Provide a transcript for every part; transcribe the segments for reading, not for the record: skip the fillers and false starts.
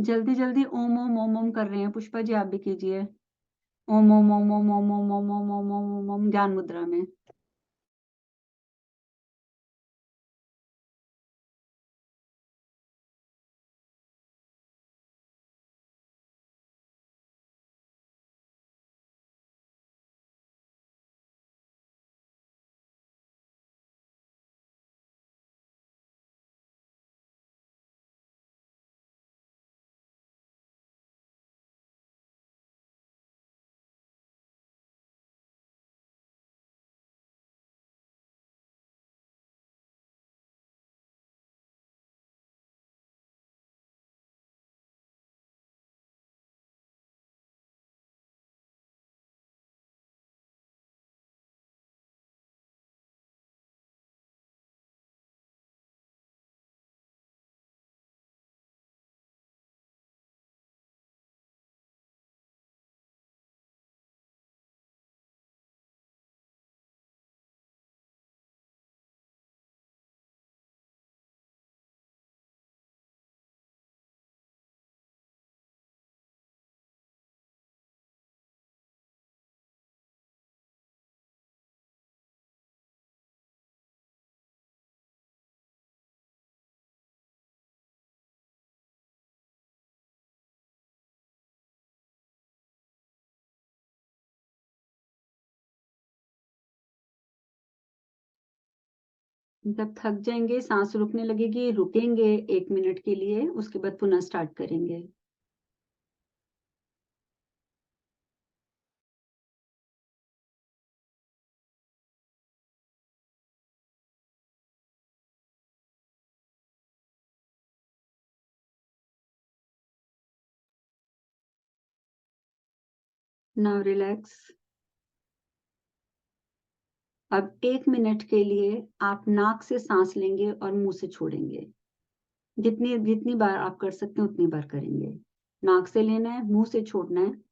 जल्दी-जल्दी ओम, ओम, ओम, ओम कर रहे हैं। पुष्पा जी, आप भी कीजिए। ओम, ओम, ओम, ओम, ओम, ओम, ओम, ओम, ओम, ओम, ओम, ओम, ज्ञान मुद्रा में। जब थक जाएँगे, साँस रुकने लगेगी, रुकेंगे 1 मिनट के लिए, उसके बाद पुनः स्टार्ट करेंगे। Now relax. अब 1 मिनट के लिए आप नाक से साँस लेंगे और मुँह से छोड़ेंगे। जितनी जितनी बार आप कर सकते हैं, उतनी बार करेंगे। नाक से लेना है, मुँह से छोड़ना है।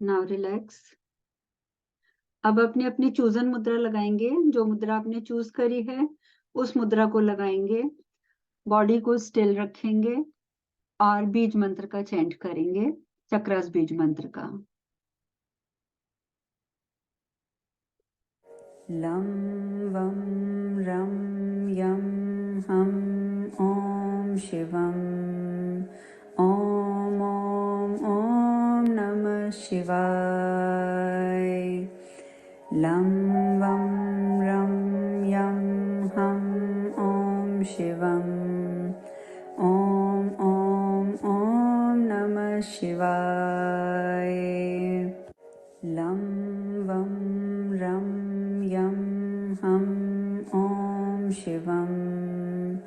Now relax. अब अपनी-अपनी चूज़न मुद्रा लगाएँगे। जो मुद्रा आपने चूज़ करी है, उस मुद्रा को लगाएँगे। बॉडी को स्टिल रखेंगे और बीज मंत्र का चैंट करेंगे, चक्रस बीज मंत्र का। लं वं रं यं हं ॐ शिवम् ॐ ॐ ॐ नमः शिवाय। लं वं रं यं हं ॐ शिवम् ॐ ॐ ॐ नमः शिवाय। लं वं रं यं हं ॐ शिवम्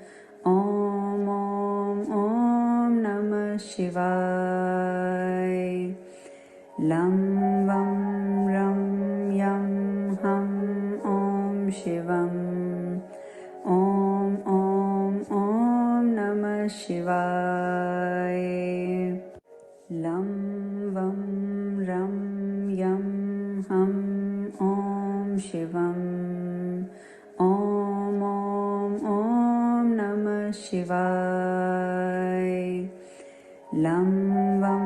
ॐ ॐ ॐ नमः शिवाय। लं वं रं यं हं ॐ शिवम् ॐ ॐ ॐ नमः शिवाय। लं वं रं यं हं ॐ शिवम् ॐ ॐ ॐ नमः शिवाय। लं वं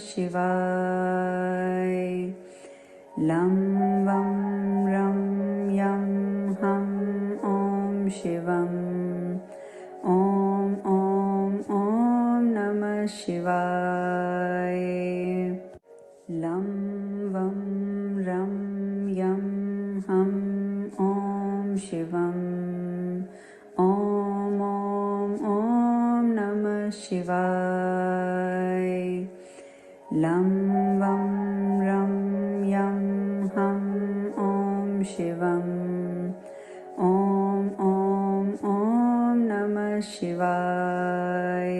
शिवाय लं वं रं यं हं ॐ शिवम् ॐ नमः शिवाय लं वं रं यं हं ॐ शिवम् ॐ नमः शिवाय लं वं रं यं हं ॐ शिवम् ॐ नमः शिवाय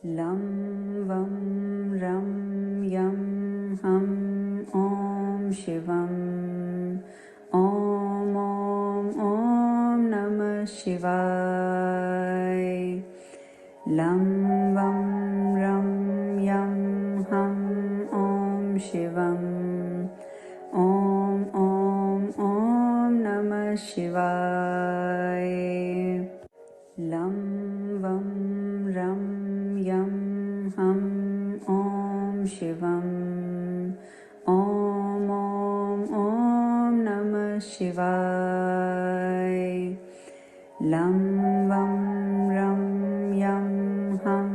लं वं रं यं हं ॐ शिवम् ॐ नमः शिवाय लं वं रं यं हं ॐ शिवम् ॐ नमः शिवाय लं वं रं यं हं ॐ शिवम् ॐ नमः शिवाय लं वं रं यं हं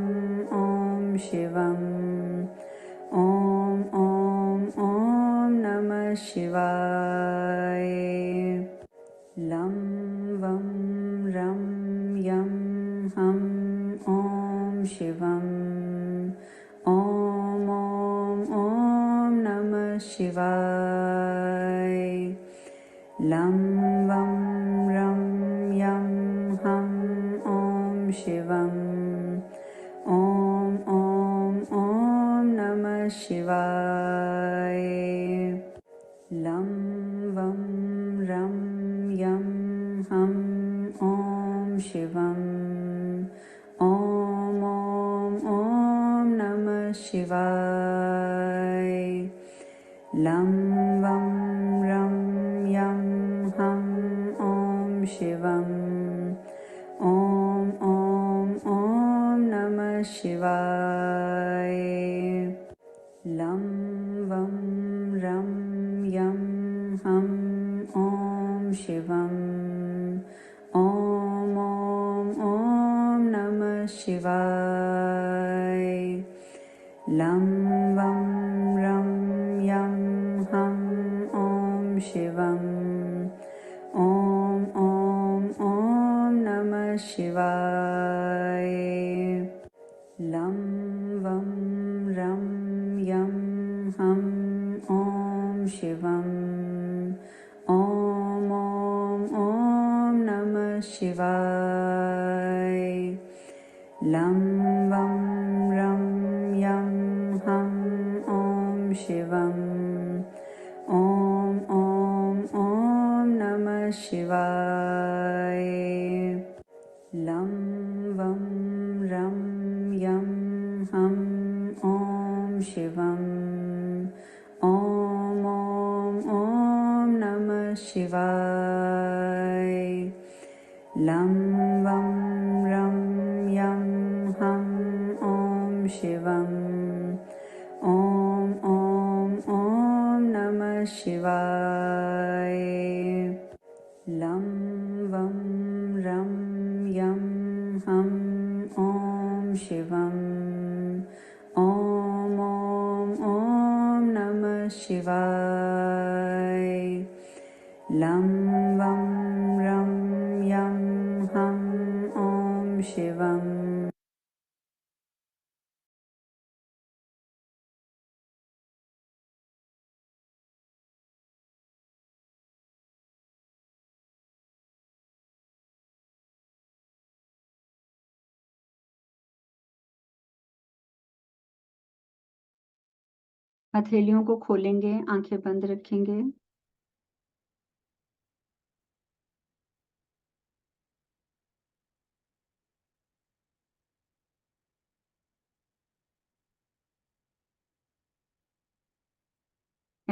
ॐ शिवम् ॐ नमः शिवाय लं वं रं यं हं ॐ शिवम् ॐ नमः शिवाय लं वं रं यं हं ॐ शिवम् ॐ नमः शिवाय लं वं रं यं हं ॐ शिवम् ॐ नमः शिवाय लं वं रं यं हं ॐ शिवम् ॐ नमः शिवाय लं वं रं यं हं ॐ शिवम् ॐ नमः शिवाय लं वं रं यं हं ॐ शिवम् ॐ नमः शिवाय लं वं रं यं हं ॐ शिवम् ॐ नमः शिवाय लं वं रं यं हं ॐ शिवम् ॐ नमः शिवाय लं वं रं यं हं ॐ शिवम् ॐ नमः शिवाय लं वं रं यं हं ॐ शिवम् ॐ नमः शिवाय लं वं रं यं हं ॐ शिवम् ॐ नमः शिवाय लं वं रं यं हं ॐ शिवम् हथेलियों को खोलेंगे, आंखें बंद रखेंगे।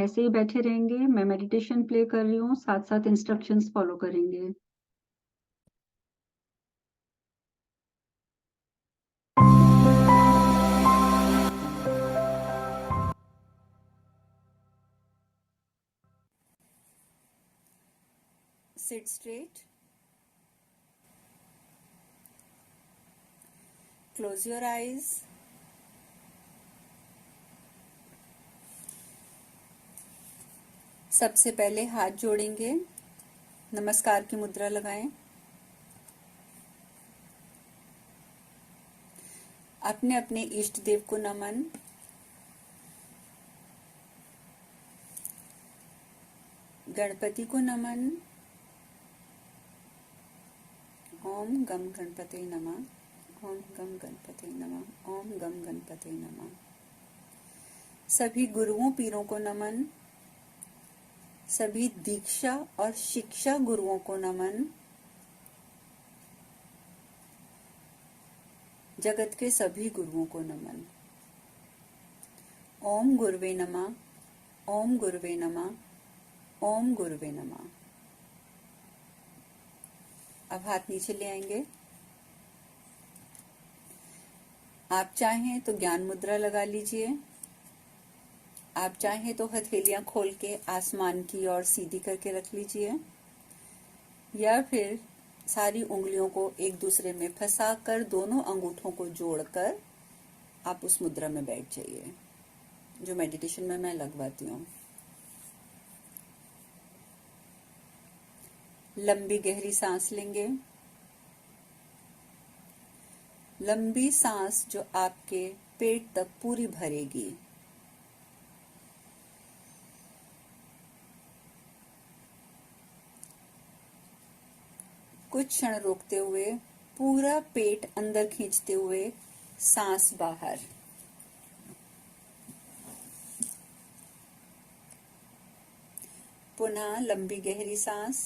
ऐसे ही बैठे रहेंगे। मैं मेडिटेशन प्ले कर रही हूँ, साथ-साथ इंस्ट्रक्शंस फॉलो करेंगे। Sit straight. Close your eyes. सबसे पहले हाथ जोड़ेंगे, नमस्कार की मुद्रा लगाएं। अपने अपने इष्ट देव को नमन। गणपति को नमन। ओम गम गणपते नमः। ओम गम गणपते नमः। ओम गम गणपते नमः। सभी गुरुओं पीरों को नमन। सभी दीक्षा और शिक्षा गुरुओं को नमन। जगत के सभी गुरुओं को नमन। ओम गुरुवे नमः। ओम गुरुवे नमः। ओम गुरुवे नमः। अब हाथ नीचे ले आएंगे। आप चाहें तो ज्ञान मुद्रा लगा लीजिए। आप चाहें तो हथेलियां खोल के आसमान की ओर सीधी करके रख लीजिए, या फिर सारी उंगलियों को एक दूसरे में फंसाकर दोनों अंगूठों को जोड़कर आप उस मुद्रा में बैठ जाइए, जो मेडिटेशन में मैं लगवाती हूँ। लंबी गहरी सांस लेंगे। लंबी सांस जो आपके पेट तक पूरी भरेगी। कुछ क्षण रोकते हुए पूरा पेट अंदर खींचते हुए सांस बाहर। पुनः लंबी गहरी सांस।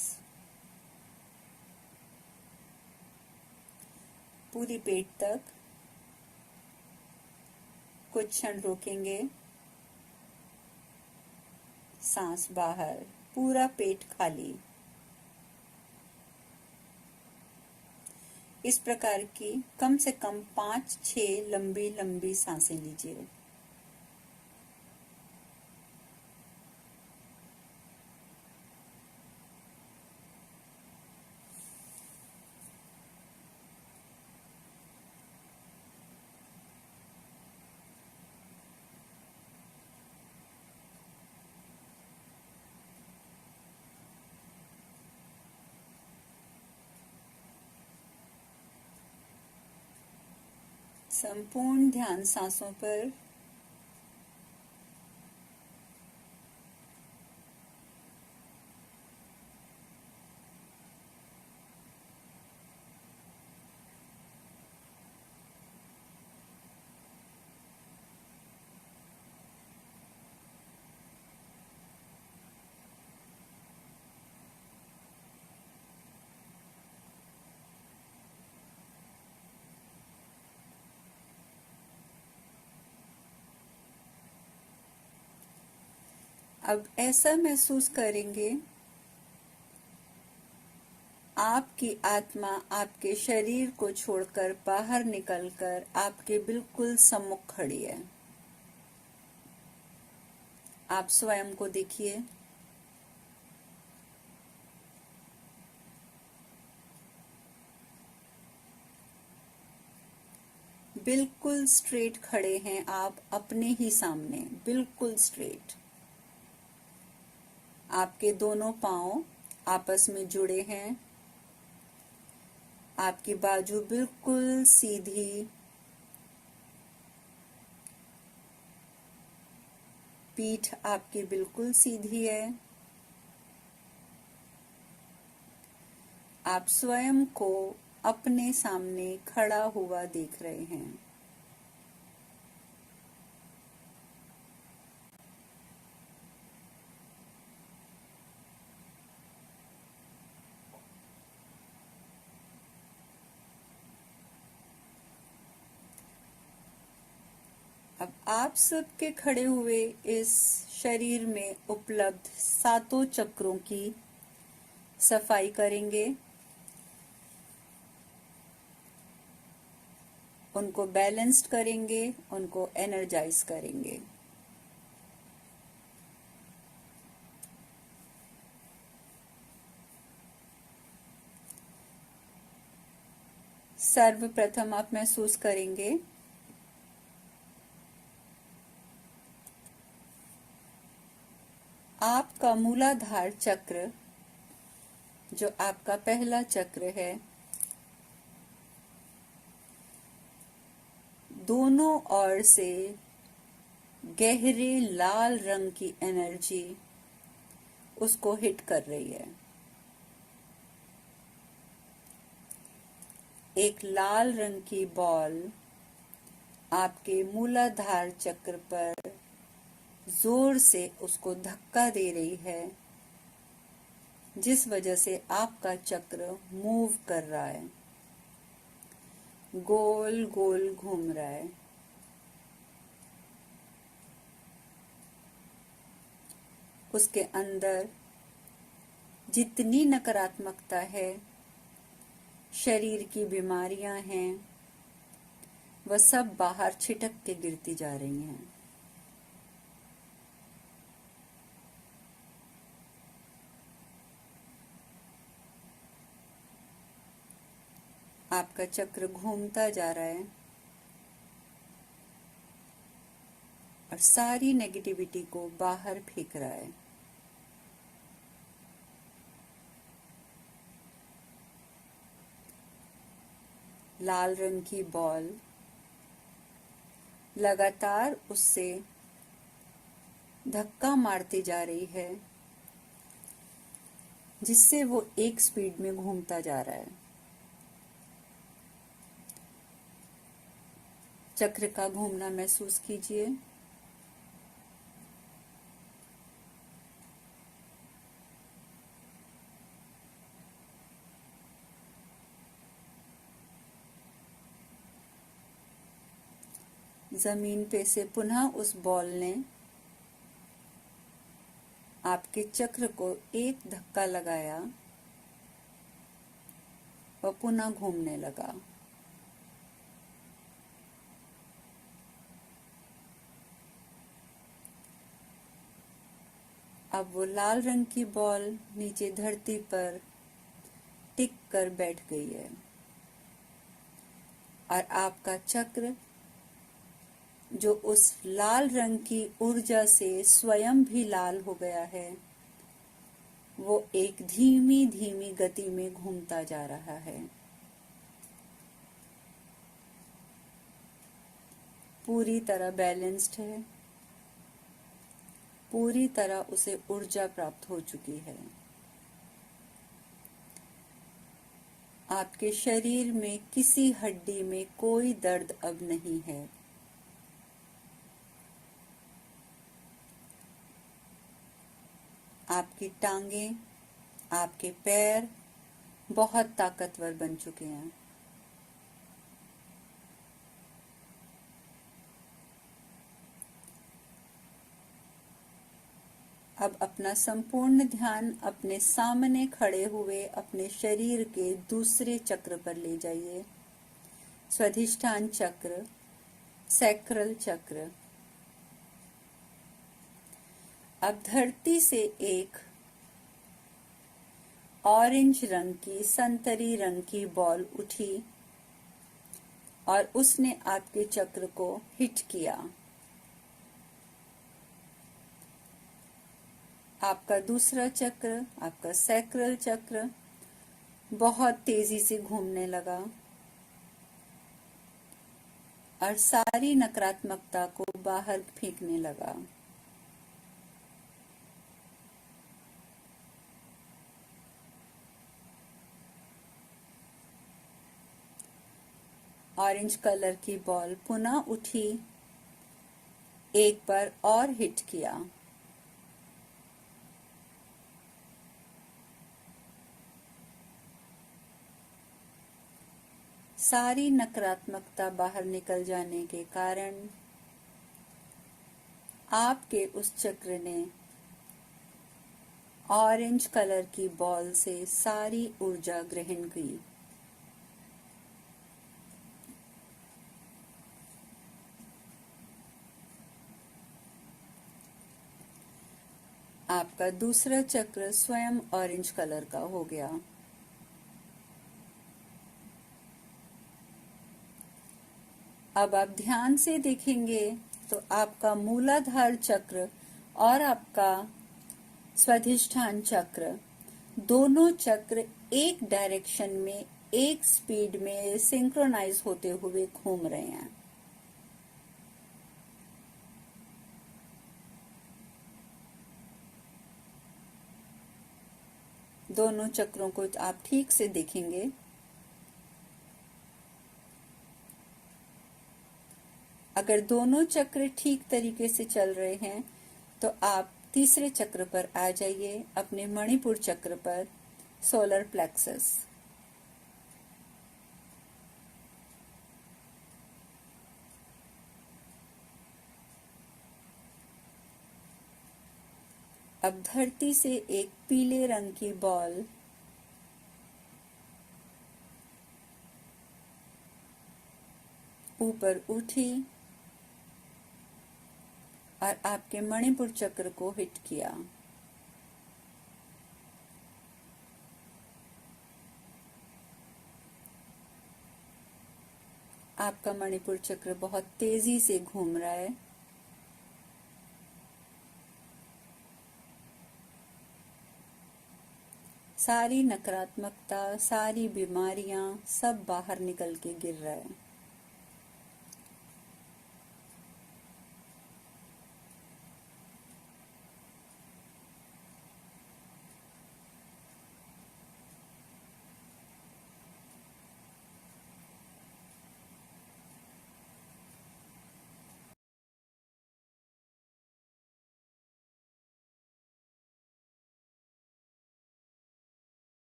पूरी पेट तक। कुछ क्षण रोकेंगे, सांस बाहर, पूरा पेट खाली। इस प्रकार की कम से कम 5-6 लंबी लंबी सांसें लीजिए। संपूर्ण ध्यान सांसों पर। अब ऐसा महसूस करेंगे, आपकी आत्मा आपके शरीर को छोड़कर बाहर निकलकर आपके बिल्कुल सम्मुख खड़ी है। आप स्वयं को देखिए। बिल्कुल स्ट्रेट खड़े हैं आप अपने ही सामने, बिल्कुल स्ट्रेट। आपके दोनों पांव आपस में जुड़े हैं। आपकी बाजू बिल्कुल सीधी। पीठ आपकी बिल्कुल सीधी है। आप स्वयं को अपने सामने खड़ा हुआ देख रहे हैं। अब आप सबके खड़े हुए इस शरीर में उपलब्ध 7 चक्रों की सफाई करेंगे। उनको बैलेंस्ड करेंगे, उनको एनर्जाइज करेंगे। सर्वप्रथम आप महसूस करेंगे आपका मूलाधार चक्र, जो आपका पहला चक्र है, दोनों ओर से गहरे लाल रंग की एनर्जी उसको हिट कर रही है। एक लाल रंग की बॉल आपके मूलाधार चक्र पर जोर से उसको धक्का दे रही है, जिस वजह से आपका चक्र मूव कर रहा है, गोल गोल घूम रहा है। उसके अंदर जितनी नकारात्मकता है, शरीर की बीमारियां हैं, वह सब बाहर छिटक के गिरती जा रही हैं। आपका चक्र घूमता जा रहा है और सारी नेगेटिविटी को बाहर फेंक रहा है। लाल रंग की बॉल लगातार उससे धक्का मारती जा रही है, जिससे वो एक स्पीड में घूमता जा रहा है। चक्र का घूमना महसूस कीजिए। जमीन पे से पुनः उस बॉल ने आपके चक्र को एक धक्का लगाया और पुनः घूमने लगा। अब वो लाल रंग की बॉल नीचे धरती पर टिक कर बैठ गई है और आपका चक्र, जो उस लाल रंग की ऊर्जा से स्वयं भी लाल हो गया है, वो एक धीमी धीमी गति में घूमता जा रहा है। पूरी तरह बैलेंस्ड है, पूरी तरह उसे ऊर्जा प्राप्त हो चुकी है। आपके शरीर में किसी हड्डी में कोई दर्द अब नहीं है। आपकी टांगें, आपके पैर बहुत ताकतवर बन चुके हैं। अब अपना संपूर्ण ध्यान अपने सामने खड़े हुए अपने शरीर के दूसरे चक्र पर ले जाइए। स्वाधिष्ठान चक्र, सैक्रल चक्र। अब धरती से एक ऑरेंज रंग की, संतरी रंग की बॉल उठी और उसने आपके चक्र को हिट किया। आपका दूसरा चक्र, आपका सैक्रल चक्र, बहुत तेजी से घूमने लगा और सारी नकारात्मकता को बाहर फेंकने लगा। ऑरेंज कलर की बॉल पुनः उठी, एक बार और हिट किया। सारी नकारात्मकता बाहर निकल जाने के कारण आपके उस चक्र ने ऑरेंज कलर की बॉल से सारी ऊर्जा ग्रहण की। आपका दूसरा चक्र स्वयं ऑरेंज कलर का हो गया। अब आप ध्यान से देखेंगे तो आपका मूलाधार चक्र और आपका स्वाधिष्ठान चक्र, दोनों चक्र एक डायरेक्शन में एक स्पीड में सिंक्रोनाइज होते हुए घूम रहे हैं। दोनों चक्रों को आप ठीक से देखेंगे। अगर दोनों चक्र ठीक तरीके से चल रहे हैं तो आप तीसरे चक्र पर आ जाइए, अपने मणिपुर चक्र पर, सोलर प्लेक्सस। अब धरती से एक पीले रंग की बॉल ऊपर उठी और आपके मणिपुर चक्र को हिट किया। आपका मणिपुर चक्र बहुत तेजी से घूम रहा है। सारी नकारात्मकता, सारी बीमारियां सब बाहर निकल के गिर रहा है।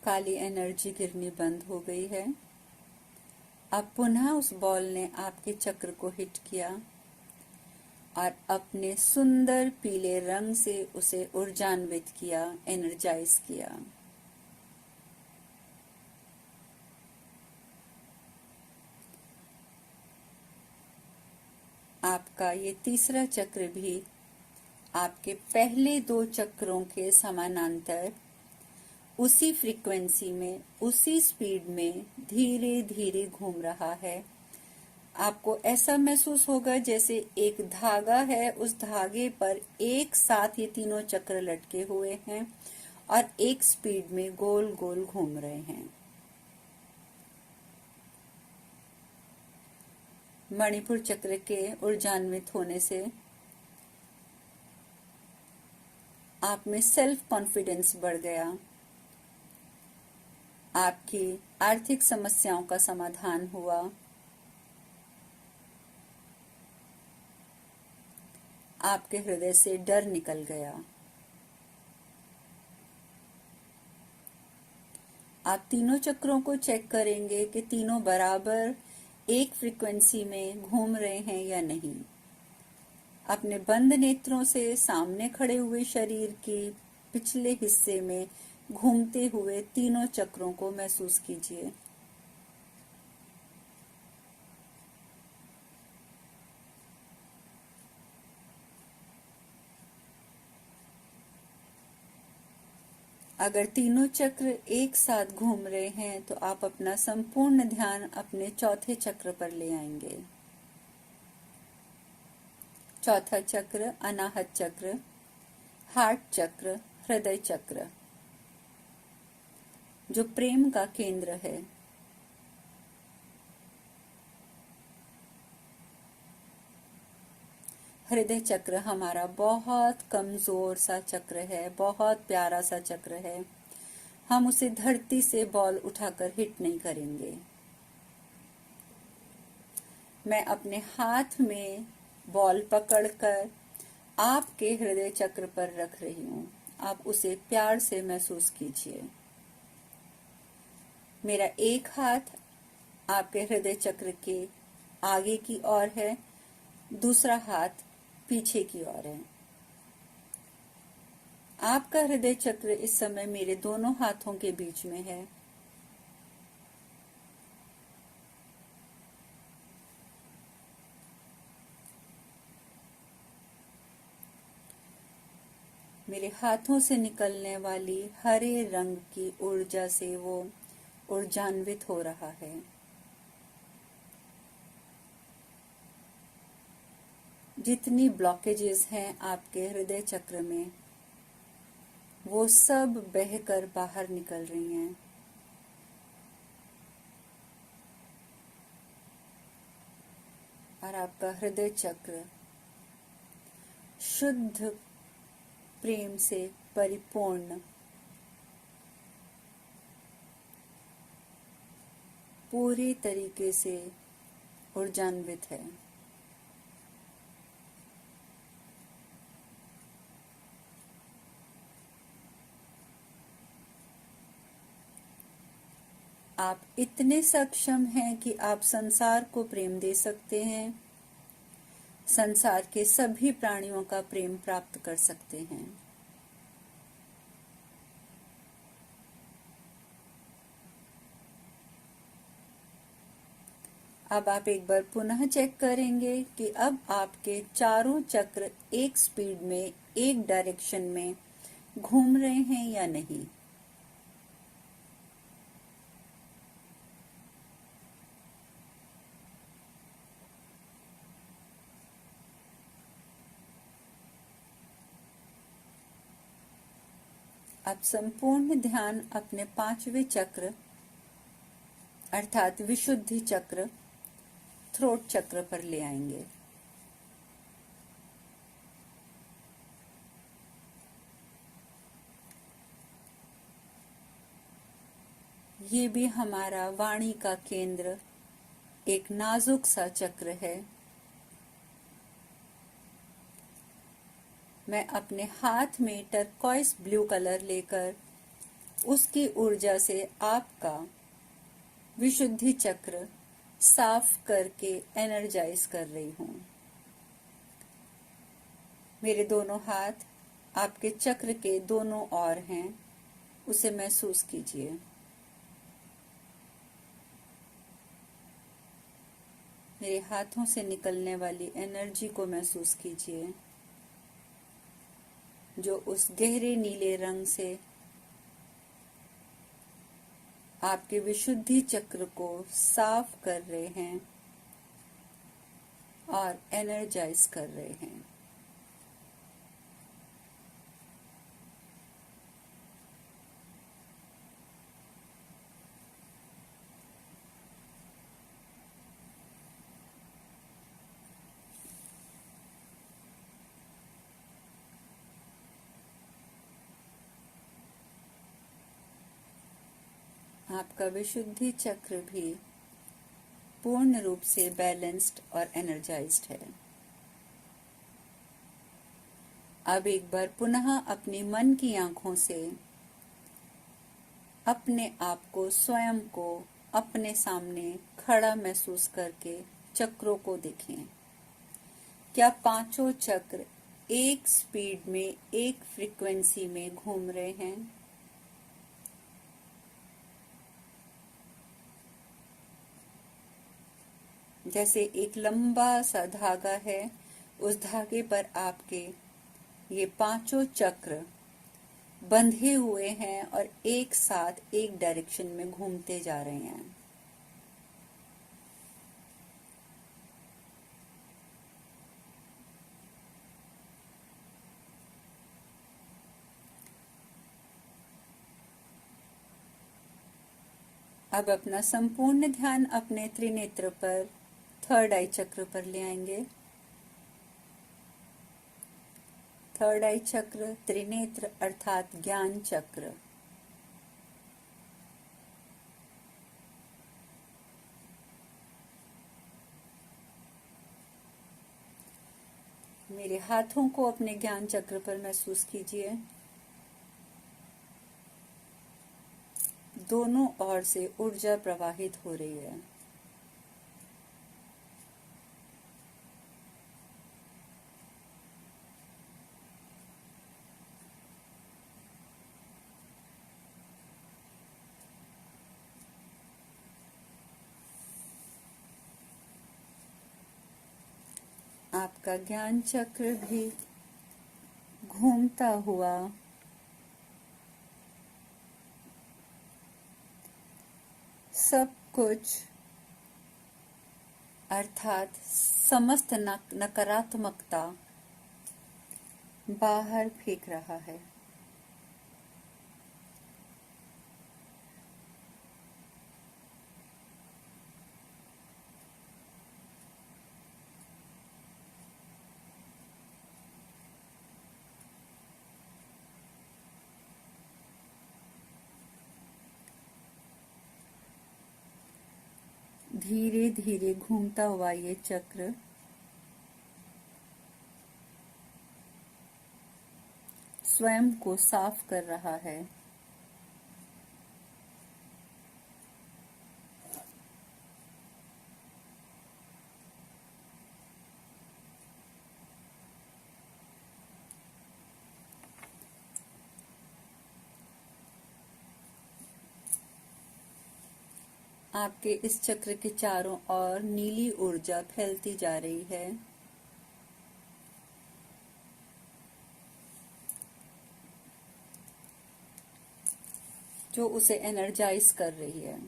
काली एनर्जी गिरनी बंद हो गई है। अब पुनः उस बॉल ने आपके चक्र को हिट किया और अपने सुंदर पीले रंग से उसे ऊर्जान्वित किया, एनर्जाइज किया। आपका ये तीसरा चक्र भी आपके पहले दो चक्रों के समानांतर उसी फ्रीक्वेंसी में, उसी स्पीड में धीरे धीरे घूम रहा है। आपको ऐसा महसूस होगा जैसे एक धागा है, उस धागे पर एक साथ ये तीनों चक्र लटके हुए हैं और एक स्पीड में गोल गोल घूम रहे हैं। मणिपुर चक्र के ऊर्जान्वित होने से आप में सेल्फ कॉन्फिडेंस बढ़ गया। आपकी आर्थिक समस्याओं का समाधान हुआ। आपके हृदय से डर निकल गया। आप तीनों चक्रों को चेक करेंगे कि तीनों बराबर एक फ्रीक्वेंसी में घूम रहे हैं या नहीं। अपने बंद नेत्रों से सामने खड़े हुए शरीर की पिछले हिस्से में घूमते हुए तीनों चक्रों को महसूस कीजिए। अगर तीनों चक्र एक साथ घूम रहे हैं तो आप अपना संपूर्ण ध्यान अपने चौथे चक्र पर ले आएंगे। चौथा चक्र अनाहत चक्र, हार्ट चक्र, हृदय चक्र, जो प्रेम का केंद्र है। हृदय चक्र हमारा बहुत कमजोर सा चक्र है, बहुत प्यारा सा चक्र है। हम उसे धरती से बॉल उठाकर हिट नहीं करेंगे। मैं अपने हाथ में बॉल पकड़कर आपके हृदय चक्र पर रख रही हूं। आप उसे प्यार से महसूस कीजिए। मेरा एक हाथ आपके हृदय चक्र के आगे की ओर है, दूसरा हाथ पीछे की ओर है। आपका हृदय चक्र इस समय मेरे दोनों हाथों के बीच में है। मेरे हाथों से निकलने वाली हरे रंग की ऊर्जा से वो ऊर्जान्वित हो रहा है। जितनी ब्लॉकेजेस हैं आपके हृदय चक्र में, वो सब बहकर बाहर निकल रही हैं। और आपका हृदय चक्र शुद्ध प्रेम से परिपूर्ण, पूरी तरीके से ऊर्जान्वित है। आप इतने सक्षम हैं कि आप संसार को प्रेम दे सकते हैं, संसार के सभी प्राणियों का प्रेम प्राप्त कर सकते हैं। अब आप एक बार पुनः चेक करेंगे कि अब आपके चारों चक्र एक स्पीड में, एक डायरेक्शन में घूम रहे हैं या नहीं। आप संपूर्ण ध्यान अपने पांचवें चक्र अर्थात विशुद्धि चक्र, थ्रोट चक्र पर ले आएंगे। ये भी हमारा वाणी का केंद्र, एक नाजुक सा चक्र है। मैं अपने हाथ में टर्कोइस ब्लू कलर लेकर उसकी ऊर्जा से आपका विशुद्धि चक्र साफ करके एनर्जाइज कर रही हूं। मेरे दोनों हाथ आपके चक्र के दोनों ओर हैं, उसे महसूस कीजिए। मेरे हाथों से निकलने वाली एनर्जी को महसूस कीजिए, जो उस गहरे नीले रंग से आपके विशुद्धि चक्र को साफ कर रहे हैं और एनर्जाइज कर रहे हैं। आपका विशुद्धि चक्र भी पूर्ण रूप से बैलेंस्ड और एनर्जाइज्ड है। अब एक बार पुनः अपनी मन की आंखों से अपने आप को, स्वयं को अपने सामने खड़ा महसूस करके चक्रों को देखें। क्या पांचों चक्र एक स्पीड में, एक फ्रीक्वेंसी में घूम रहे हैं? जैसे एक लंबा सा धागा है, उस धागे पर आपके ये पांचों चक्र बंधे हुए हैं और एक साथ एक डायरेक्शन में घूमते जा रहे हैं। अब अपना संपूर्ण ध्यान अपने त्रिनेत्र पर, थर्ड आई चक्र पर ले आएंगे। थर्ड आई चक्र, त्रिनेत्र अर्थात ज्ञान चक्र। मेरे हाथों को अपने ज्ञान चक्र पर महसूस कीजिए। दोनों ओर से ऊर्जा प्रवाहित हो रही है। आपका ज्ञान चक्र भी घूमता हुआ सब कुछ अर्थात समस्त नकारात्मकता बाहर फेंक रहा है। धीरे धीरे घूमता हुआ ये चक्र स्वयं को साफ कर रहा है। आपके इस चक्र के चारों ओर नीली ऊर्जा फैलती जा रही है। जो उसे एनर्जाइज कर रही है।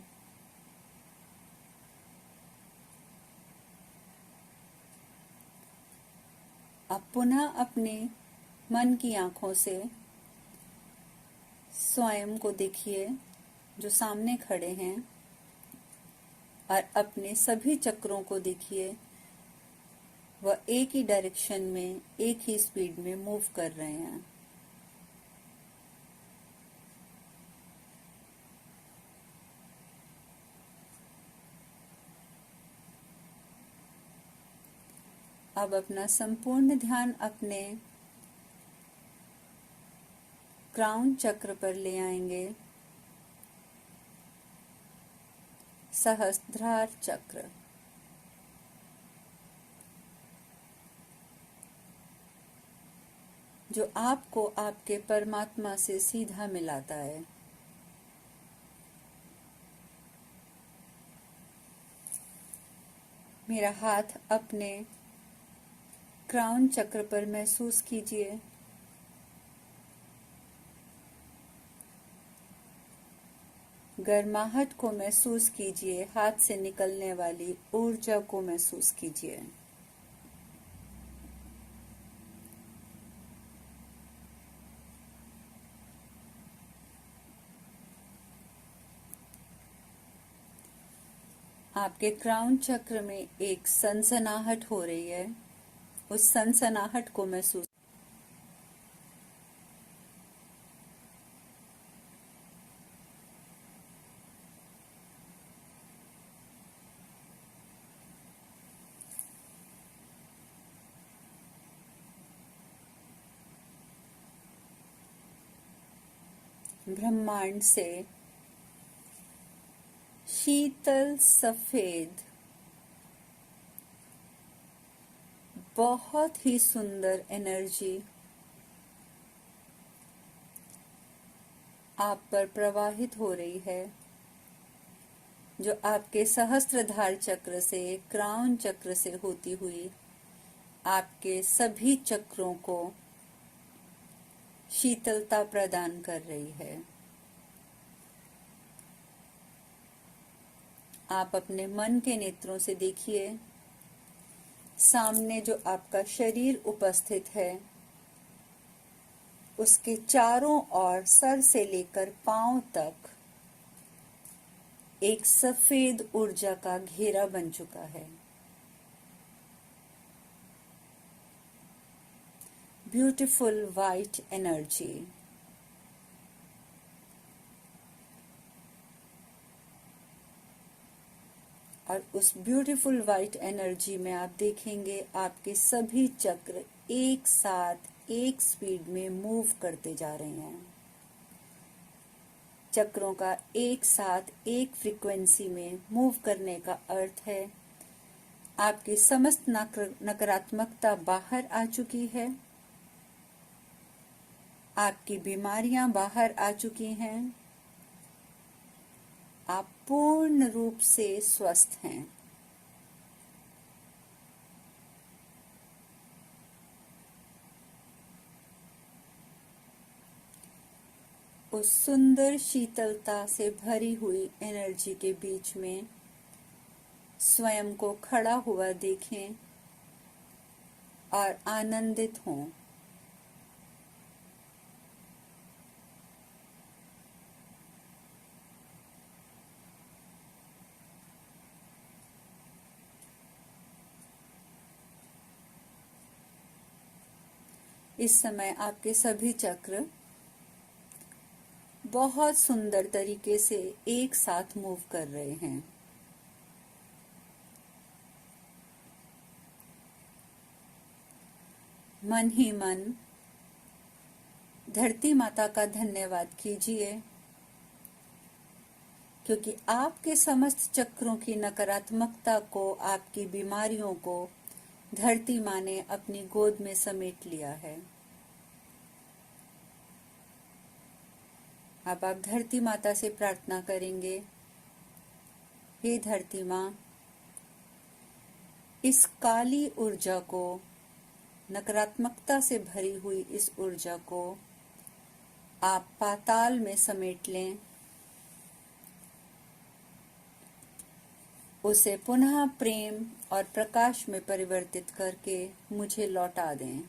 आप पुनः अपने मन की आंखों से स्वयं को देखिए जो सामने खड़े हैं और अपने सभी चक्रों को देखिए वह एक ही डायरेक्शन में एक ही स्पीड में मूव कर रहे हैं। अब अपना संपूर्ण ध्यान अपने क्राउन चक्र पर ले आएंगे। सहस्त्रार चक्र जो आपको आपके परमात्मा से सीधा मिलाता है। मेरा हाथ अपने क्राउन चक्र पर महसूस कीजिए। गर्माहट को महसूस कीजिए, हाथ से निकलने वाली ऊर्जा को महसूस कीजिए। आपके क्राउन चक्र में एक सनसनाहट हो रही है। उस सनसनाहट को महसूस ब्रह्मांड से शीतल सफेद बहुत ही सुंदर एनर्जी आप पर प्रवाहित हो रही है, जो आपके सहस्त्रधार चक्र से क्राउन चक्र से होती हुई आपके सभी चक्रों को शीतलता प्रदान कर रही है। आप अपने मन के नेत्रों से देखिए सामने जो आपका शरीर उपस्थित है उसके चारों ओर सर से लेकर पांव तक एक सफेद ऊर्जा का घेरा बन चुका है। Beautiful white energy. और उस ब्यूटीफुल वाइट एनर्जी में आप देखेंगे आपके सभी चक्र एक साथ एक स्पीड में मूव करते जा रहे हैं। चक्रों का एक साथ एक फ्रीक्वेंसी में मूव करने का अर्थ है आपकी समस्त नकारात्मकता बाहर आ चुकी है, आपकी बीमारियां बाहर आ चुकी हैं, आप पूर्ण रूप से स्वस्थ हैं। उस सुंदर शीतलता से भरी हुई एनर्जी के बीच में स्वयं को खड़ा हुआ देखें और आनंदित हों। इस समय आपके सभी चक्र बहुत सुंदर तरीके से एक साथ मूव कर रहे हैं। मन ही मन धरती माता का धन्यवाद कीजिए, क्योंकि आपके समस्त चक्रों की नकारात्मकता को, आपकी बीमारियों को धरती माँ ने अपनी गोद में समेट लिया है। अब आप धरती माता से प्रार्थना करेंगे, हे धरती माँ, इस काली ऊर्जा को, नकारात्मकता से भरी हुई इस ऊर्जा को आप पाताल में समेट लें, उसे पुनः प्रेम और प्रकाश में परिवर्तित करके मुझे लौटा दें।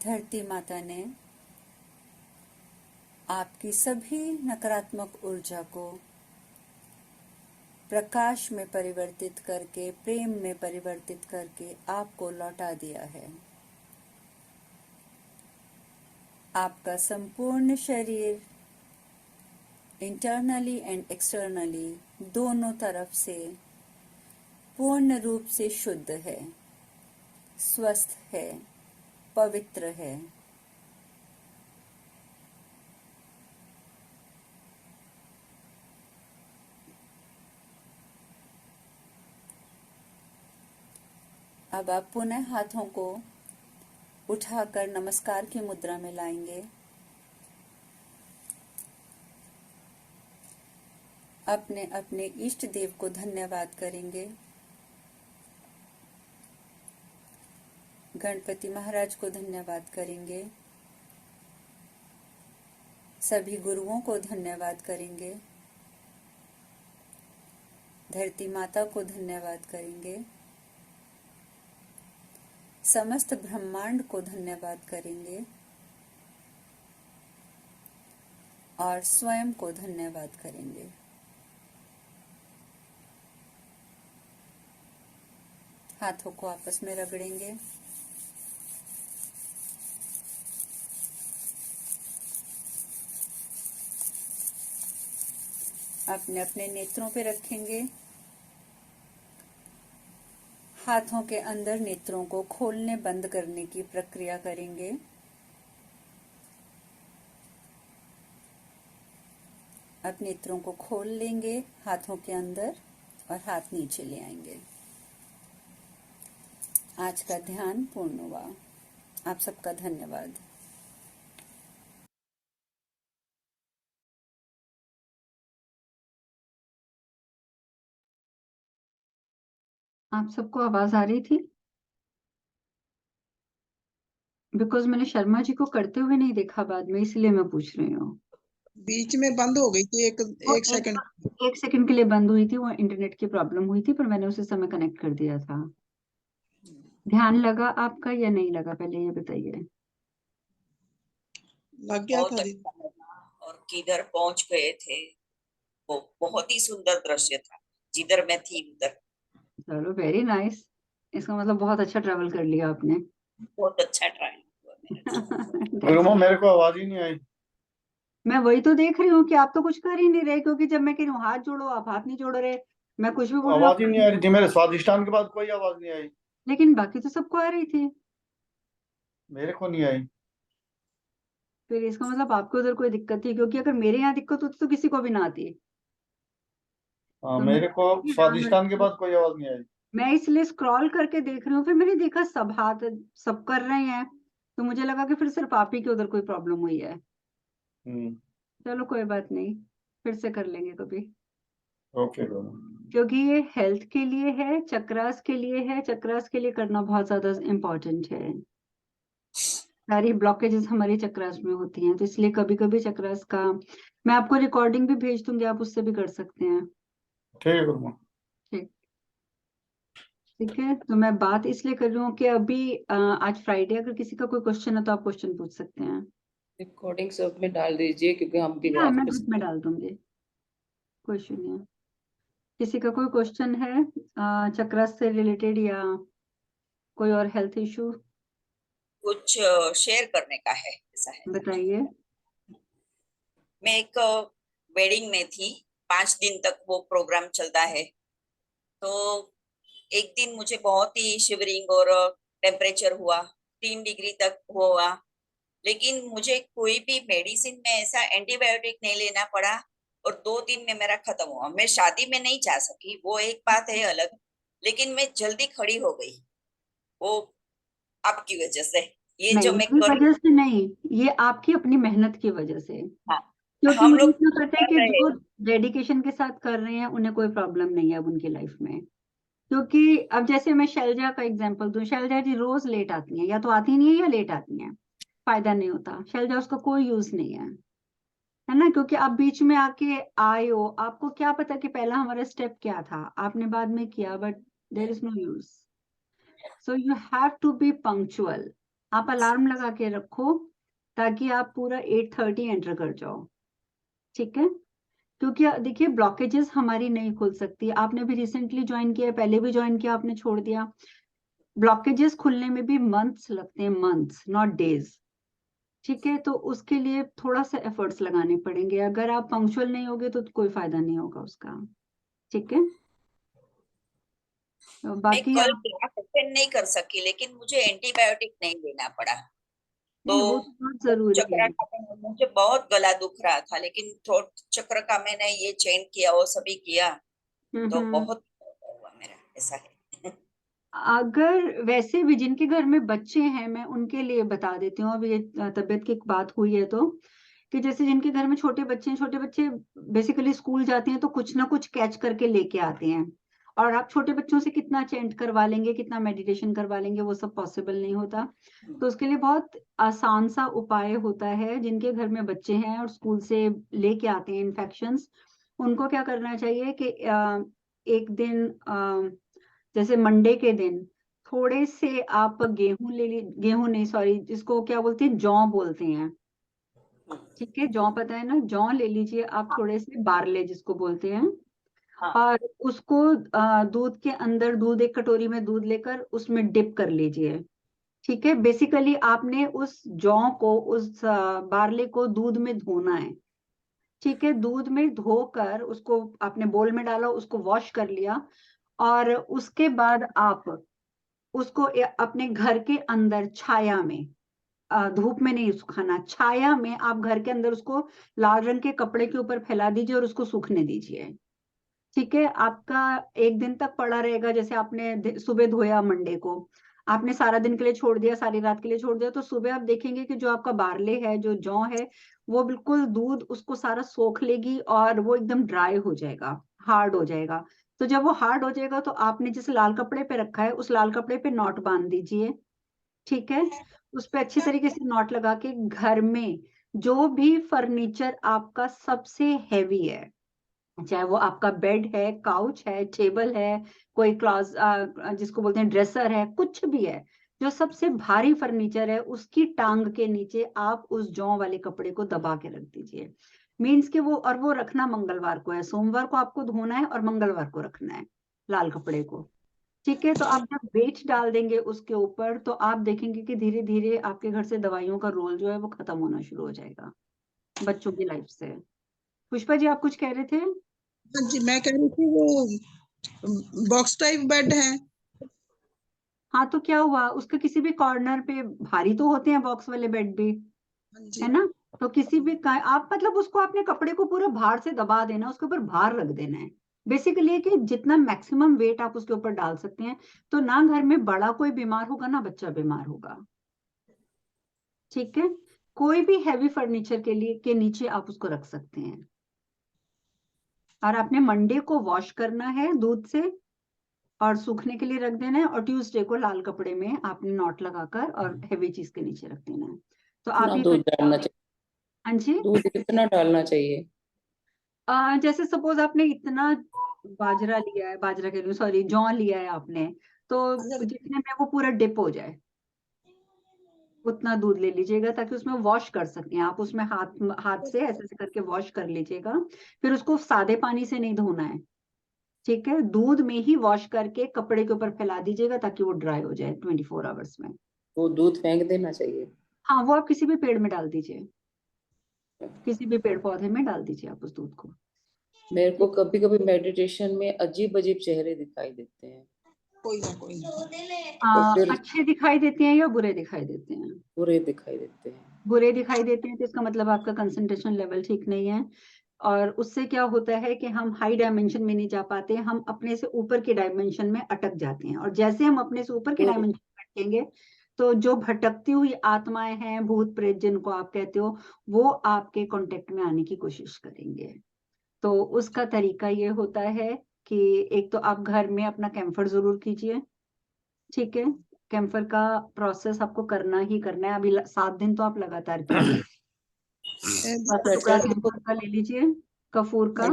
धरती माता ने आपकी सभी नकारात्मक ऊर्जा को प्रकाश में परिवर्तित करके, प्रेम में परिवर्तित करके आपको लौटा दिया है। आपका संपूर्ण शरीर इंटरनली एंड एक्सटर्नली दोनों तरफ से पूर्ण रूप से शुद्ध है, स्वस्थ है, पवित्र है। अब आप पुनः हाथों को उठाकर नमस्कार की मुद्रा में लाएंगे। अपने अपने इष्ट देव को धन्यवाद करेंगे। गणपति महाराज को धन्यवाद करेंगे। सभी गुरुओं को धन्यवाद करेंगे। धरती माता को धन्यवाद करेंगे। समस्त ब्रह्मांड को धन्यवाद करेंगे और स्वयं को धन्यवाद करेंगे। हाथों को आपस में रगड़ेंगे। अपने अपने नेत्रों पे रखेंगे। हाथों के अंदर नेत्रों को खोलने बंद करने की प्रक्रिया करेंगे। अब नेत्रों को खोल लेंगे हाथों के अंदर और हाथ नीचे ले आएंगे। आज का ध्यान पूर्ण हुआ। आप सबका धन्यवाद। आप सबको आवाज आ रही थी? बिकॉज मैंने शर्मा जी को करते हुए नहीं देखा बाद में, इसलिए मैं पूछ रही हूँ। बीच में बंद हो गई थी, वो एक सेकंड। एक सेकंड के लिए बंद हुई थी, वो इंटरनेट की प्रॉब्लम हुई थी, पर मैंने उसी समय कनेक्ट कर दिया था। ध्यान लगा आपका या नहीं लगा, पहले ये बताइए। लग गया बहुत था जी। अच्छा लगा और किधर पहुंच गए थे, वो बहुत ही सुंदर दृश्य था। जिधर मैं थी उधर चलो, वेरी नाइस। इसका मतलब बहुत अच्छा ट्रैवल कर लिया आपने। बहुत अच्छा ट्रायल हुआ मेरा। गुरुमा, मेरे को आवाज ही नहीं आई। मैं वही तो देख रही हूँ कि आप तो कुछ कर ही नहीं रहे, क्योंकि जब मैं कह रही हूँ हाथ जोड़ो, आप हाथ नहीं जोड़ रहे। मैं कुछ भी बोल रही आवाज ही हूँ, नहीं आ रही थी। मेरे स्वादिष्टान के बाद कोई आवाज नहीं आई। लेकिन बाकी तो सबको आ रही थी। मेरे को नहीं आई। फिर इसका मतलब आपको उधर कोई दिक्कत थी, क्योंकि अगर मेरे यहाँ दिक्कत होती तो किसी को भी ना आती। हाँ, तो मेरे को मैं स्वादिष्टान के बाद कोई आवाज नहीं आई। मैं इसलिए स्क्रॉल करके देख रही हूँ, फिर मैंने देखा सब हाथ सब कर रहे हैं, तो मुझे लगा कि फिर सिर्फ आप ही के उधर कोई प्रॉब्लम हुई है। चलो कोई बात नहीं, फिर से कर लेंगे कभी। ओके गुरुमा। क्योंकि ये हेल्थ के लिए है, चक्रास के लिए है, चक्रास के लिए करना बहुत ज्यादा इम्पोर्टेंट है। सारी ब्लॉकेजेस हमारी चक्रास में होती हैं, तो इसलिए कभी कभी चक्रास का मैं आपको रिकॉर्डिंग भी भेज दूंगी, आप उससे भी कर सकते हैं। ठीक है गुरुमा। ठीक ठीक है, तो मैं बात इसलिए कर रही हूँ कि अभी आज फ्राइडे, अगर किसी का कोई क्वेश्चन है तो आप क्वेश्चन पूछ सकते हैं। रिकॉर्डिंग सब में डाल दीजिए क्योंकि हम भी हाँ, रात मैं में ग्रुप में डाल दूंगी, कोई इशू नहीं है। किसी का कोई क्वेश्चन है चक्रास से रिलेटेड या कोई और हेल्थ इशू, कुछ शेयर करने का है, ऐसा है। बताइए। मैं एक वेडिंग में थी, 5 दिन तक वो प्रोग्राम चलता है। तो एक दिन मुझे बहुत ही शिवरिंग और टेम्परेचर हुआ, 3 डिग्री तक हुआ। लेकिन मुझे कोई भी मेडिसिन में ऐसा एंटीबायोटिक नहीं लेना पड़ा और 2 दिन में मेरा खत्म हुआ। मैं शादी में नहीं जा सकी, वो एक बात है अलग, लेकिन मैं जल्दी खड़ी हो गई, वो आपकी वजह से। ये नहीं, जो मैं मेरी कर रही वजह से नहीं, ये आपकी अपनी मेहनत की वजह से। हाँ, क्योंकि हम मुझे लोग इतना पता है कर कि रहे जो हैं। डेडिकेशन के साथ कर रहे हैं उन्हें कोई प्रॉब्लम नहीं है अब उनकी लाइफ में। क्योंकि अब जैसे मैं शैलजा का एग्जांपल दूं, शैलजा जी रोज लेट आती हैं, या तो आती नहीं है या लेट आती हैं, फायदा नहीं होता, शैलजा उसका कोई यूज नहीं है ना। क्योंकि आप बीच में आके आए हो, आपको क्या पता कि पहला हमारा स्टेप क्या था, आपने बाद में किया, but there is no use. So you have to be punctual. आप अलार्म लगा के रखो ताकि आप पूरा 8:30 एंटर कर जाओ, ठीक है। क्योंकि देखिए ब्लॉकेजेस हमारी नहीं खुल सकती। आपने भी रिसेंटली ज्वाइन किया, पहले भी ज्वाइन किया, आपने छोड़ दिया। ब्लॉकेजेस खुलने में भी मंथ्स लगते हैं, मंथ्स नॉट डेज, ठीक है। तो उसके लिए थोड़ा सा एफर्ट्स लगाने पड़ेंगे। अगर आप पंक्चुअल नहीं होगे तो कोई फायदा नहीं होगा उसका, ठीक है। तो मैं बाकी कल आप, क्लास अटेंड नहीं कर सकी, लेकिन मुझे एंटीबायोटिक नहीं लेना पड़ा। तो नहीं वो तो बहुत जरूरी चक्र है। का मुझे बहुत गला दुख रहा था, लेकिन चक्र का मैंने ये चेंज किया, वो सभी किया, तो हम्म। बहुत हुआ मेरा, ऐसा है। अगर वैसे भी जिनके घर में बच्चे हैं, मैं उनके लिए बता देती हूँ। अब ये तबीयत की बात हुई है तो, कि जैसे जिनके घर में छोटे बच्चे हैं, छोटे बच्चे बेसिकली स्कूल जाते हैं तो कुछ ना कुछ कैच करके लेके आते हैं, और आप छोटे बच्चों से कितना चेंट करवा लेंगे, कितना मेडिटेशन करवा लेंगे, वो सब पॉसिबल नहीं होता। तो उसके लिए बहुत आसान सा उपाय होता है। जिनके घर में बच्चे हैं और स्कूल से लेके आते हैं इन्फेक्शंस, उनको क्या करना चाहिए कि एक दिन जैसे मंडे के दिन थोड़े से आप गेहूं ले ली, गेहूं नहीं सॉरी, जिसको क्या बोलते हैं, जौ बोलते हैं, ठीक है। जौ पता है ना, जौ ले लीजिए आप, थोड़े से बारले जिसको बोलते हैं, हाँ, और उसको दूध के अंदर, दूध एक कटोरी में दूध लेकर उसमें डिप कर लीजिए, ठीक है। बेसिकली आपने उस जौ को, उस बारले को दूध में धोना है, ठीक है। दूध में धोकर उसको आपने बोल में डाला, उसको वॉश कर लिया, और उसके बाद आप उसको अपने घर के अंदर छाया में, धूप में नहीं सुखाना, छाया में आप घर के अंदर उसको लाल रंग के कपड़े के ऊपर फैला दीजिए और उसको सूखने दीजिए, ठीक है। आपका एक दिन तक पड़ा रहेगा। जैसे आपने सुबह धोया मंडे को, आपने सारा दिन के लिए छोड़ दिया, सारी रात के लिए छोड़ दिया, तो सुबह आप देखेंगे कि जो आपका बारले है, जो जौ है, वो बिल्कुल दूध उसको सारा सोख लेगी और वो एकदम ड्राई हो जाएगा, हार्ड हो जाएगा। तो जब वो हार्ड हो जाएगा तो आपने जिस लाल कपड़े पे रखा है उस लाल कपड़े पे नॉट बांध दीजिए, ठीक है। उस पे अच्छी तरीके से नॉट लगा के घर में जो भी फर्नीचर आपका सबसे हैवी है, चाहे वो आपका बेड है, काउच है, टेबल है, कोई क्लॉज जिसको बोलते हैं ड्रेसर है, कुछ भी है, जो सबसे भारी फर्नीचर है, उसकी टांग के नीचे आप उस जौ वाले कपड़े को दबा के रख दीजिए। मीन्स कि वो, और वो रखना मंगलवार को है, सोमवार को आपको धोना है और मंगलवार को रखना है लाल कपड़े को, ठीक है। तो आप जब वेट डाल देंगे उसके ऊपर तो आप देखेंगे कि धीरे धीरे आपके घर से दवाइयों का रोल जो है वो खत्म होना शुरू हो जाएगा बच्चों की लाइफ से। पुष्पा जी, आप कुछ कह रहे थे? हाँ जी, मैं कह रही थी वो बॉक्स टाइप बेड है। हाँ, तो क्या हुआ, उसके किसी भी कॉर्नर पे, भारी तो होते हैं बॉक्स वाले बेड भी, हाँ है जी। ना। तो किसी भी आप मतलब उसको अपने कपड़े को पूरा भार से दबा देना, उसके ऊपर भार रख देना है। बेसिकली कि जितना मैक्सिमम वेट आप उसके ऊपर डाल सकते हैं, तो ना घर में बड़ा कोई बीमार होगा ना बच्चा बीमार होगा, ठीक है। कोई भी हैवी फर्नीचर के लिए के नीचे आप उसको रख सकते हैं। और आपने मंडे को वॉश करना है दूध से और सूखने के लिए रख देना है, और ट्यूसडे को लाल कपड़े में आपने नॉट लगाकर और हेवी चीज के नीचे रख देना है। तो आप कितना ये दूध डालना चाहिए? हाँ जी, दूध कितना डालना चाहिए? जैसे सपोज आपने इतना बाजरा लिया है, बाजरा कह रही हूँ सॉरी, जौ लिया है आपने, तो जितने में वो पूरा डिप हो जाए उतना दूध ले लीजिएगा, ताकि उसमें वॉश कर सकें आप। उसमें हाथ हाथ से ऐसे ऐसे करके वॉश कर लीजिएगा। फिर उसको सादे पानी से नहीं धोना है, ठीक है, दूध में ही वॉश करके कपड़े के ऊपर फैला दीजिएगा ताकि वो ड्राई हो जाए 24 आवर्स में। वो दूध फेंक देना चाहिए? हाँ, वो आप किसी भी पेड़ में डाल दीजिए, किसी भी पेड़ पौधे में डाल दीजिए आप उस दूध को। मेरे को कभी कभी मेडिटेशन में अजीब अजीब चेहरे दिखाई देते हैं, कोई ना कोई ना। तो फिर अच्छे दिखाई देते हैं या बुरे दिखाई देते हैं? बुरे दिखाई देते हैं। बुरे दिखाई देते हैं तो इसका मतलब आपका कंसंट्रेशन लेवल ठीक नहीं है, और उससे क्या होता है कि हम हाई डायमेंशन में नहीं जा पाते, हम अपने से ऊपर के डायमेंशन में अटक जाते हैं। और जैसे हम अपने से ऊपर के फिर डायमेंशन में अटकेंगे, तो जो भटकती हुई आत्माएं हैं, भूत प्रेत जिनको आप कहते हो, वो आपके कांटेक्ट में आने की कोशिश करेंगे। तो उसका तरीका ये होता है कि एक तो आप घर में अपना कैम्फर जरूर कीजिए, ठीक है, कैम्फर का प्रोसेस आपको करना ही करना है। अभी 7 दिन तो आप लगातार कीजिए। टुकड़ा सैटरडे को कैम्फर का ले लीजिए, कपूर का।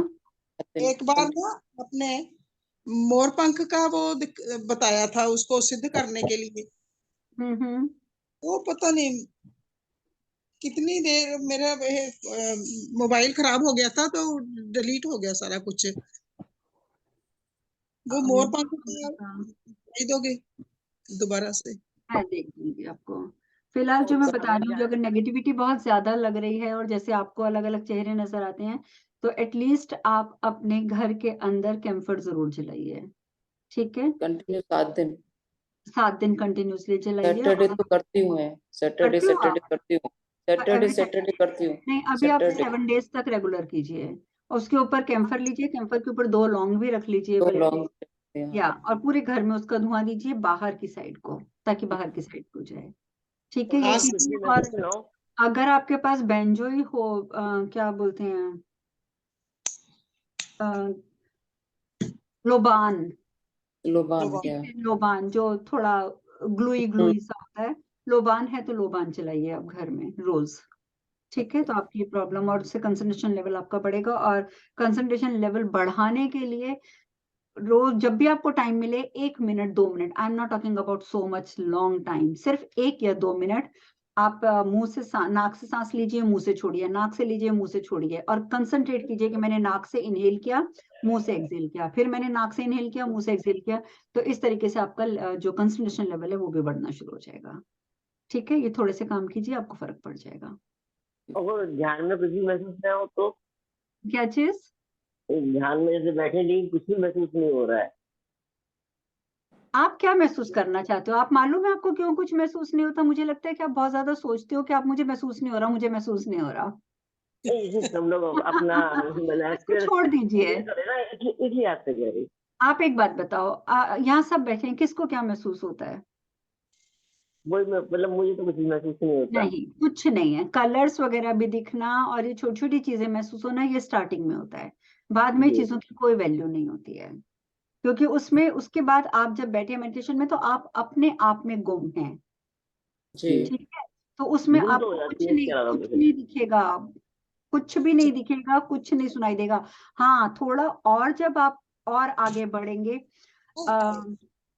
एक बार ना अपने मोरपंख का वो बताया था उसको सिद्ध करने के लिए, हम्म। वो पता नहीं कितनी देर मेरा मोबाइल खराब हो गया था तो डिलीट हो गया सारा कुछ। वो मोरपंख का दे दोगे दोबारा से? मैं देख दूंगी आपको। फिलहाल जो मैं बता रही हूँ, जो अगर नेगेटिविटी बहुत ज्यादा लग रही है और जैसे आपको अलग अलग चेहरे नजर आते हैं, तो एटलीस्ट आप अपने घर के अंदर कैम्फर जरूर जलाइए, ठीक है, कंटिन्यू 7 दिन। 7 दिन कंटिन्यूसली जलाइए। सैटरडे और तो करती हूँ मैं, सैटरडे करते हो सैटरडे आप करती हूँ, सैटरडे एवरी सैटरडे सैटरडे? करती हूँ। नहीं, अभी आप सैटरडे 7 डेज तक रेगुलर कीजिए, और उसके ऊपर कैम्फर लीजिए, कैम्फर के ऊपर 2 लौंग भी रख लीजिए 2 बल्कि, लौंग। या और पूरे घर में उसका धुआं दीजिए बाहर की साइड को, ताकि बाहर की साइड को जाए, ठीक है, ये हाँ चीज। और अगर आपके पास बेंजोई हो, क्या बोलते हैं, अ, लोबान, लोबान लोबान। क्या? लोबान जो थोड़ा ग्लूई ग्लूई सा होता है, लोबान है तो लोबान चलाइए आप घर में रोज, ठीक है। तो आपकी प्रॉब्लम और उससे कंसंट्रेशन लेवल आपका बढ़ेगा। और कंसंट्रेशन लेवल बढ़ाने के लिए रोज जब भी आपको टाइम मिले, 1 minute 2 minute, I am not talking about so much long time, सिर्फ 1 या 2 मिनट आप मुंह से नाक से सांस लीजिए, मुंह से छोड़िए, नाक से लीजिए, मुंह से छोड़िए, और कंसंट्रेट कीजिए कि मैंने नाक से इनहेल किया, मुंह से एक्सहेल किया, फिर मैंने नाक से इनहेल किया, मुंह से एक्सहेल किया। तो इस तरीके से आपका जो कंसंट्रेशन लेवल है वो भी बढ़ना शुरू हो जाएगा, ठीक है। ये थोड़े से काम कीजिए, आपको फर्क पड़ जाएगा। और ध्यान में कुछ भी महसूस ना हो तो? क्या चीज? ध्यान में जैसे बैठे नहीं, कुछ भी महसूस नहीं हो रहा है। आप क्या महसूस करना चाहते हो? आप मालूम है आपको क्यों कुछ महसूस नहीं होता? मुझे लगता है कि आप बहुत ज्यादा सोचते हो कि आप, मुझे महसूस नहीं हो रहा, मुझे महसूस नहीं हो रहा। इसी सब लोग अपना इसको छोड़ दीजिए। इसी हाथ से कह रही। आप एक बात बताओ, यहाँ सब बैठे हैं, किसको क्या महसूस होता है? वही मतलब मुझे तो कुछ भी महसूस नहीं होता। नहीं, कुछ नहीं है। कलर्स वगैरह भी दिखना और ये छोटी छोटी चीजें महसूस होना, ये स्टार्टिंग में होता है, बाद में जी। चीजों की कोई वैल्यू नहीं होती है, क्योंकि उसमें उसके बाद आप जब बैठे मेडिटेशन में तो आप अपने आप में गुम हैं, जी। ठीक है। तो उसमें गुम तो हो आपको जाती है इसके अलावा कुछ कुछ नहीं नहीं। दिखेगा, कुछ भी नहीं दिखेगा, कुछ नहीं सुनाई देगा। हाँ, थोड़ा और जब आप और आगे बढ़ेंगे,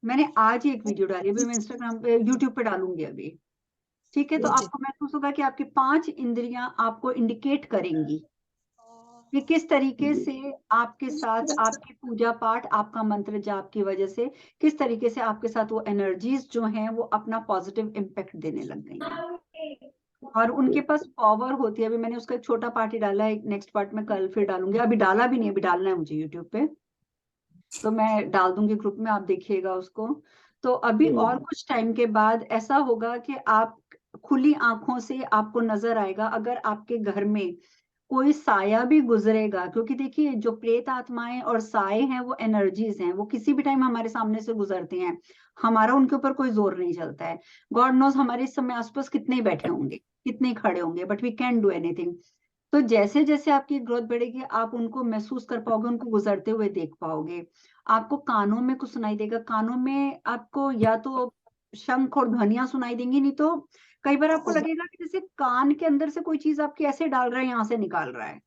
मैंने आज ही एक वीडियो डाली, अभी मैं इंस्टाग्राम पे यूट्यूब पे डालूंगी अभी, ठीक है। तो आपको महसूस होगा कि आपकी 5 इंद्रियां आपको इंडिकेट करेंगी कि किस तरीके से आपके साथ आपकी पूजा पाठ, आपका मंत्र जाप की वजह से किस तरीके से आपके साथ वो एनर्जीज जो हैं वो अपना पॉजिटिव इम्पैक्ट देने लग गई हैं, और उनके पास पावर होती है। अभी मैंने उसका एक छोटा पार्ट ही डाला है, नेक्स्ट पार्ट में कल फिर डालूंगी, अभी डाला भी नहीं, अभी डालना है मुझे यूट्यूब पे, तो मैं डाल दूंगी ग्रुप में, आप देखिएगा उसको। तो अभी और कुछ टाइम के बाद ऐसा होगा कि आप खुली आंखों से आपको नजर आएगा, अगर आपके घर में कोई साया भी गुजरेगा, क्योंकि देखिए जो प्रेत आत्माएं और साए हैं वो एनर्जीज हैं, वो किसी भी टाइम हमारे सामने से गुजरते हैं, हमारा उनके ऊपर कोई जोर नहीं चलता है। गॉड नोज हमारे इस समय आसपास कितने ही बैठे होंगे, कितने ही खड़े होंगे, but we can do anything. तो जैसे जैसे आपकी ग्रोथ बढ़ेगी आप उनको महसूस कर पाओगे, उनको गुजरते हुए देख पाओगे। आपको कानों में कुछ सुनाई देगा, कानों में आपको या तो शंख और ध्वनियां सुनाई देंगी, नहीं तो कई बार आपको लगेगा कि जैसे कान के अंदर से कोई चीज आपकी ऐसे डाल रहा है, यहाँ से निकाल रहा है।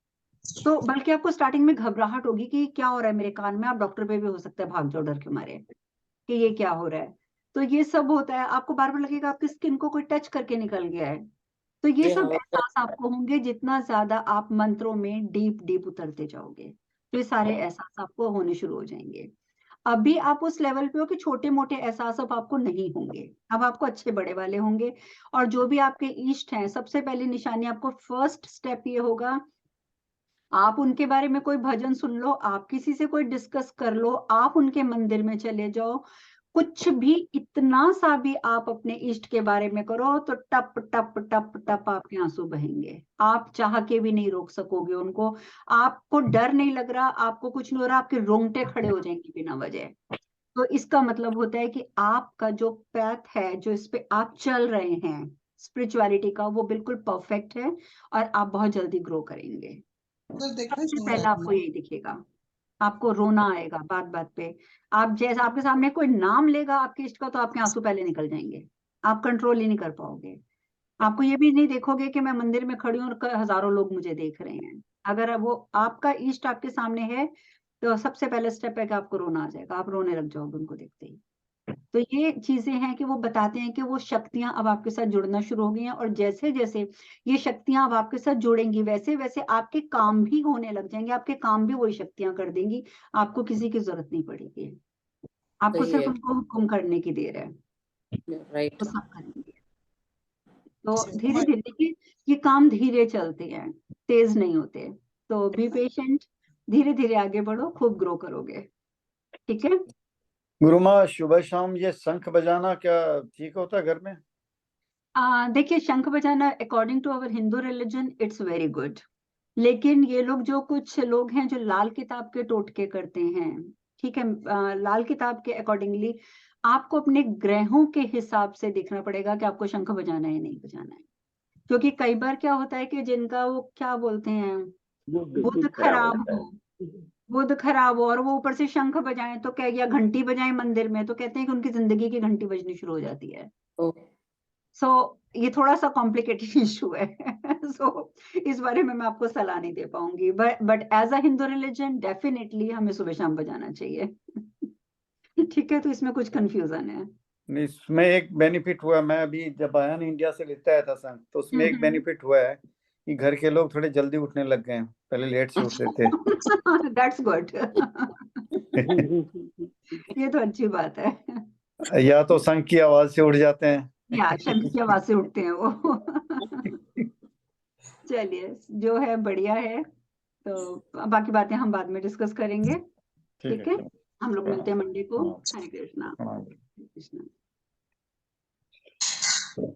तो बल्कि आपको स्टार्टिंग में घबराहट होगी कि क्या हो रहा है मेरे कान में, आप डॉक्टर पे भी हो सकता है भाग जाओ डर के मारे कि ये क्या हो रहा है। तो ये सब होता है, आपको बार बार लगेगा आपकी स्किन को कोई टच करके निकल गया है। तो ये जी सब हाँ, एहसास आपको होंगे जितना ज्यादा आप मंत्रों में डीप डीप उतरते जाओगे, तो ये सारे एहसास आपको होने शुरू हो जाएंगे। अभी आप उस लेवल पे हो कि छोटे मोटे एहसास अब आपको नहीं होंगे, अब आपको अच्छे बड़े वाले होंगे। और जो भी आपके इष्ट हैं, सबसे पहली निशानी, आपको फर्स्ट स्टेप ये होगा, आप उनके बारे में कोई भजन सुन लो, आप किसी से कोई डिस्कस कर लो, आप उनके मंदिर में चले जाओ, कुछ भी इतना सा भी आप अपने इष्ट के बारे में करो तो टप टप टप टप आपके आंसू बहेंगे। आप चाह के भी नहीं रोक सकोगे उनको। आपको डर नहीं लग रहा, आपको कुछ नहीं हो रहा, आपके रोंगटे खड़े हो जाएंगे बिना वजह। तो इसका मतलब होता है कि आपका जो पैथ है, जो इस पे आप चल रहे हैं स्पिरिचुअलिटी का, वो बिल्कुल परफेक्ट है और आप बहुत जल्दी ग्रो करेंगे। सर देखना सबसे चाहिए पहला आपको यही दिखेगा, आपको रोना आएगा बात बात पे। आप जैसे आपके सामने कोई नाम लेगा आपके इष्ट का, तो आपके आंसू पहले निकल जाएंगे, आप कंट्रोल ही नहीं कर पाओगे। आपको ये भी नहीं देखोगे कि मैं मंदिर में खड़ी हूँ और हजारों लोग मुझे देख रहे हैं। अगर वो आपका इष्ट आपके सामने है, तो सबसे पहले स्टेप है कि आपको रोना आ जाएगा, आप रोने लग जाओगे उनको देखते ही। तो ये चीजें हैं कि वो बताते हैं कि वो शक्तियां अब आपके साथ जुड़ना शुरू हो गई हैं, और जैसे जैसे ये शक्तियां अब आपके साथ जुड़ेंगी, वैसे वैसे आपके काम भी होने लग जाएंगे, आपके काम भी वही शक्तियां कर देंगी, आपको किसी की जरूरत नहीं पड़ेगी। आपको सही सिर्फ है, उनको हुक्म करने की देर है, राइट। वो सब करेंगे। तो धीरे हमारे धीरे देखिए, ये काम धीरे चलते हैं, तेज नहीं होते। तो बी पेशेंट, धीरे धीरे आगे बढ़ो, खूब ग्रो करोगे। ठीक है। गुरु माँ, सुबह शाम ये शंख बजाना क्या ठीक होता है घर में? देखिए, शंख बजाना according to our Hindu religion it's very good. लेकिन ये लोग, जो कुछ लोग हैं जो लाल किताब के टोटके करते हैं, ठीक है, लाल किताब के अकॉर्डिंगली आपको अपने ग्रहों के हिसाब से देखना पड़ेगा कि आपको शंख बजाना है या नहीं बजाना है। क्योंकि कई बार क्या होता है कि जिनका वो क्या बोलते हैं, बुध गुड खराब हो खराब जाता हो, है। बुध खराब हो और वो ऊपर से शंख बजाएं तो क्या, या घंटी बजाएं मंदिर में, तो कहते हैं कि उनकी जिंदगी की घंटी बजनी शुरू हो जाती है। ओ, सो ये थोड़ा सा कॉम्प्लिकेटेड इशू है। सो इस बारे में मैं आपको सलाह नहीं दे पाऊंगी, but as a Hindu religion definitely हमें सुबह शाम बजाना चाहिए। ठीक है, तो इसमें कुछ कंफ्यूजन है। नहीं, इसमें एक बेनिफिट हुआ, मैं अभी जब आया ना इंडिया से लेता आया था शंख, तो उसमें एक बेनिफिट हुआ है कि घर के लोग थोड़े जल्दी उठने लग गए हैं, पहले लेट से उठते थे। That's good. ये तो अच्छी बात है। या तो शंख की आवाज से उठ जाते हैं। या शंख की आवाज से उठते हैं वो। चलिए, जो है बढ़िया है। तो बाकी बातें हम बाद में डिस्कस करेंगे। ठीक ठीक है, है। हम लोग मिलते हैं मंडे को। हाँ, हरे कृष्णा। हाँ। हरे कृष्णा।